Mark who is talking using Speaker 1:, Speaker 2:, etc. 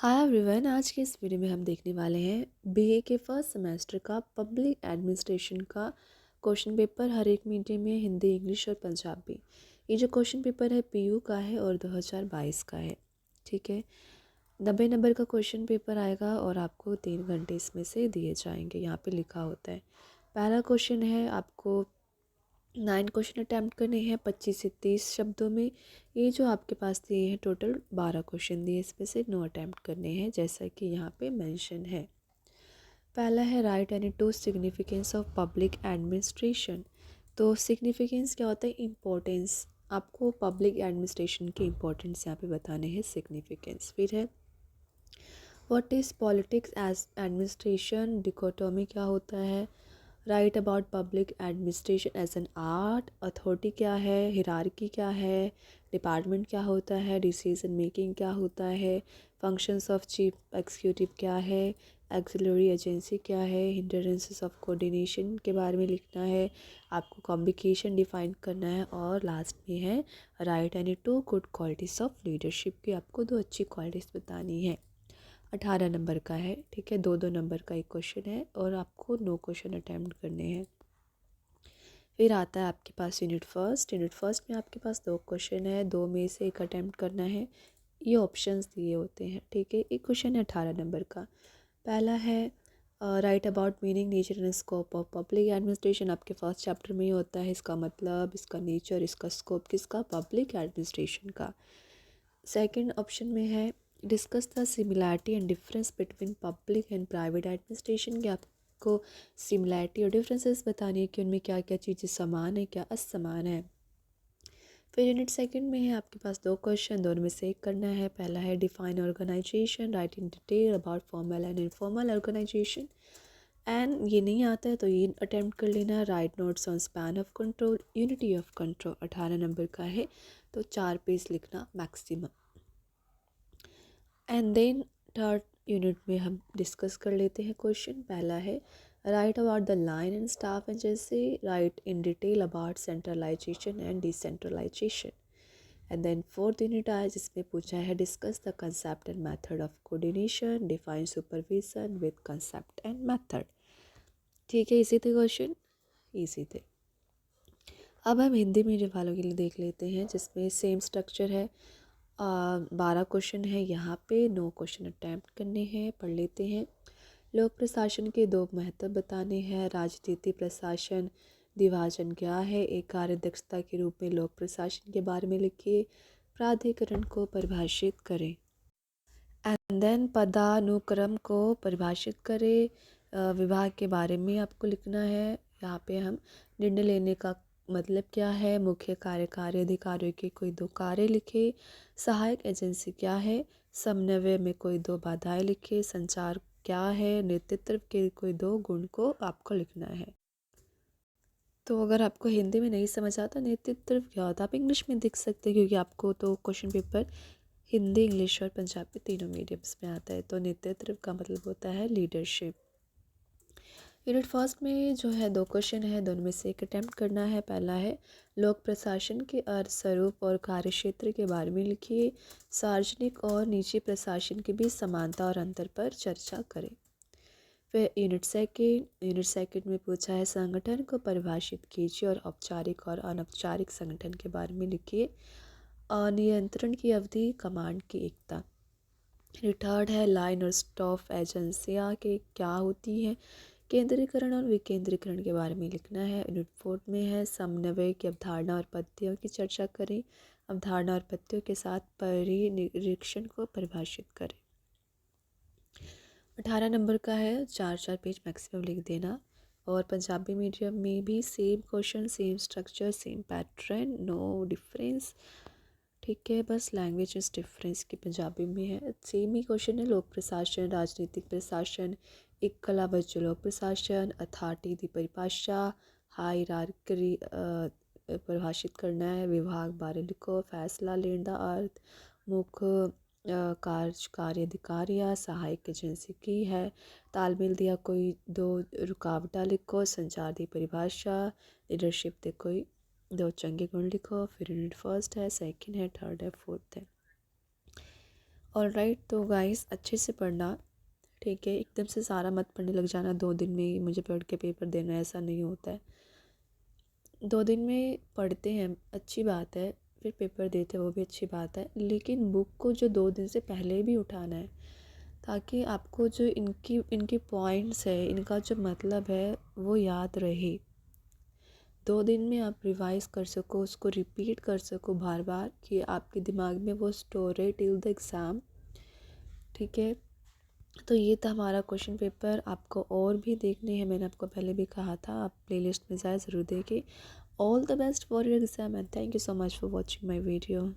Speaker 1: Hi everyone. आज के इस वीडियो में हम देखने वाले हैं बीए के फर्स्ट सेमेस्टर का पब्लिक एडमिनिस्ट्रेशन का क्वेश्चन पेपर। हर एक मीडियम में हिंदी, इंग्लिश और पंजाबी। ये जो क्वेश्चन पेपर है पीयू का है और 2022 का है। ठीक है, 90 नंबर का क्वेश्चन पेपर आएगा और आपको 3 घंटे इसमें से दिए जाएंगे। यहाँ पे लिखा होता है पहला क्वेश्चन है, आपको 9 क्वेश्चन अटैम्प्ट करने हैं 25 से 30 शब्दों में। ये जो आपके पास दिए हैं टोटल 12 क्वेश्चन दिए, इसमें से 9 अटैम्प्ट करने हैं जैसा कि यहाँ पे मेंशन है। पहला है right any two significance of public administration. तो सिग्निफिकेंस क्या होता है? इम्पोर्टेंस। आपको पब्लिक एडमिनिस्ट्रेशन के इम्पोर्टेंस यहाँ पे बताने हैं, सिग्निफिकेंस। फिर है what is politics as administration, dichotomy क्या होता है। Right about public administration as an art, authority क्या है, हिरार्की क्या है, डिपार्टमेंट क्या होता है, डिसीजन मेकिंग क्या होता है, फंक्शंस ऑफ चीफ एग्जीक्यूटिव क्या है, एक्सिलरी एजेंसी क्या है, हिंड्रेंसेस ऑफ कोऑर्डिनेशन के बारे में लिखना है, आपको कॉम्बिकेशन डिफाइन करना है, और लास्ट में है right any two good qualities of leadership की आपको 2 अच्छी क्वालिटीज़ बतानी है। 18 नंबर का है। ठीक है, 2-2 नंबर का एक क्वेश्चन है और आपको 9 क्वेश्चन अटैम्प्ट करने हैं। फिर आता है आपके पास यूनिट फर्स्ट। यूनिट फर्स्ट में आपके पास 2 क्वेश्चन है, 2 में से एक अटैम्प्ट करना है। ये ऑप्शंस दिए होते हैं। ठीक है, एक क्वेश्चन है 18 नंबर का। पहला है right about meaning, nature and scope of public administration. आपके फर्स्ट चैप्टर में ही होता है इसका मतलब, इसका नेचर, इसका स्कोप किसका? पब्लिक एडमिनिस्ट्रेशन का। सेकंड ऑप्शन में है discuss the similarity and difference between public and private administration. के आपको सिमिलैरिटी और डिफरेंसेस बतानी है कि उनमें क्या क्या चीज़ें समान है, क्या असमान है। फिर यूनिट सेकंड में है आपके पास 2 क्वेश्चन, दोनों में से एक करना है। पहला है define organisation, write in detail about formal and informal organisation. And ये नहीं आता है तो ये अटैम्प्ट कर लेना। Write notes on span of control, unity of control. 18 number का है तो 4 पेज लिखना maximum. And then third unit में हम डिस्कस कर लेते हैं क्वेश्चन। पहला है right about the line and staff agency, write in detail about centralisation and decentralisation. And then fourth unit आया जिसमें पूछा है discuss the concept and method of coordination, define supervision with concept and method. ठीक है, इसी थे question, easy थे। अब हम हिंदी मीडियम वालों के लिए देख लेते हैं जिसमें सेम स्ट्रक्चर है। 12 क्वेश्चन है यहाँ पे, 9 क्वेश्चन अटैम्प्ट करने हैं। पढ़ लेते हैं। लोक प्रशासन के 2 महत्व बताने हैं। राजनीति प्रशासन द्विभाजन क्या है, एक कार्य दक्षता के रूप में लोक प्रशासन के बारे में लिखिए। प्राधिकरण को परिभाषित करें। एंड देन पदानुक्रम को परिभाषित करें। विभाग के बारे में आपको लिखना है। यहाँ पे हम निर्णय लेने का मतलब क्या है, मुख्य कार्यकारी अधिकारियों के कोई 2 कार्य लिखे। सहायक एजेंसी क्या है, समन्वय में कोई 2 बाधाएं लिखे। संचार क्या है, नेतृत्व के कोई 2 गुण को आपको लिखना है। तो अगर आपको हिंदी में नहीं समझ आता नेतृत्व क्या होता है, आप इंग्लिश में देख सकते हैं क्योंकि आपको तो क्वेश्चन पेपर हिंदी, इंग्लिश और पंजाबी तीनों मीडियम्स में आता है। तो नेतृत्व का मतलब होता है लीडरशिप। यूनिट फर्स्ट में जो है 2 क्वेश्चन है, दोनों में से एक अटैम्प्ट करना है। पहला है लोक प्रशासन के अर्थ, स्वरूप और कार्यक्षेत्र के बारे में लिखिए। सार्वजनिक और निजी प्रशासन के बीच समानता और अंतर पर चर्चा करें। फिर यूनिट सेकंड में पूछा है संगठन को परिभाषित कीजिए और औपचारिक और अनौपचारिक संगठन के बारे में लिखिए। नियंत्रण की अवधि, कमांड की एकता। थर्ड है लाइन और स्टाफ एजेंसियाँ के क्या होती हैं। केंद्रीकरण और विकेंद्रीकरण के बारे में लिखना है। यूनिट फोर्थ में है समन्वय की अवधारणा और पद्धतियों की चर्चा करें। अवधारणा और पद्धतियों के साथ परिनिरीक्षण को परिभाषित करें। 18 नंबर का है, 4-4 पेज मैक्सिमम लिख देना। और पंजाबी मीडियम में भी same question, same structure, same pattern, no difference. ठीक है, बस लैंग्वेज इस डिफरेंस की पंजाबी में है। सेम ही क्वेश्चन है। लोक प्रशासन, राजनीतिक प्रशासन, एक कला वजह लोक प्रशासन, अथॉरिटी दी परिभाषा, हायरार्की परिभाषित करना है। विभाग बारे लिखो। फैसला लेने का अर्थ, मुख्य कार्यकारी अधिकारी या सहायक एजेंसी की है। तालमेल दिया कोई 2 रुकावटा लिखो। संचार दी परिभाषा, लीडरशिप दे कोई 2 चंगे गुण लिखो। फिर यूनिट फर्स्ट है, सेकंड है, थर्ड है, फोर्थ है। ऑलराइट, तो गाइस अच्छे से पढ़ना, ठीक है। एकदम से सारा मत पढ़ने लग जाना 2 दिन में ही मुझे पढ़ के पेपर देना है, ऐसा नहीं होता है। 2 दिन में पढ़ते हैं अच्छी बात है, फिर पेपर देते हैं वो भी अच्छी बात है, लेकिन बुक को जो 2 दिन से पहले भी उठाना है, ताकि आपको जो इनकी इनके पॉइंट्स है, इनका जो मतलब है वो याद रहे। 2 दिन में आप रिवाइज कर सको, उसको रिपीट कर सको बार बार, कि आपके दिमाग में वो स्टोर रहे टिल द एग्ज़ाम, ठीक है। तो ये था हमारा क्वेश्चन पेपर। आपको और भी देखने हैं, मैंने आपको पहले भी कहा था, आप प्लेलिस्ट में जाए ज़रूर देखें। All the best for your exam and thank you so much for watching my video.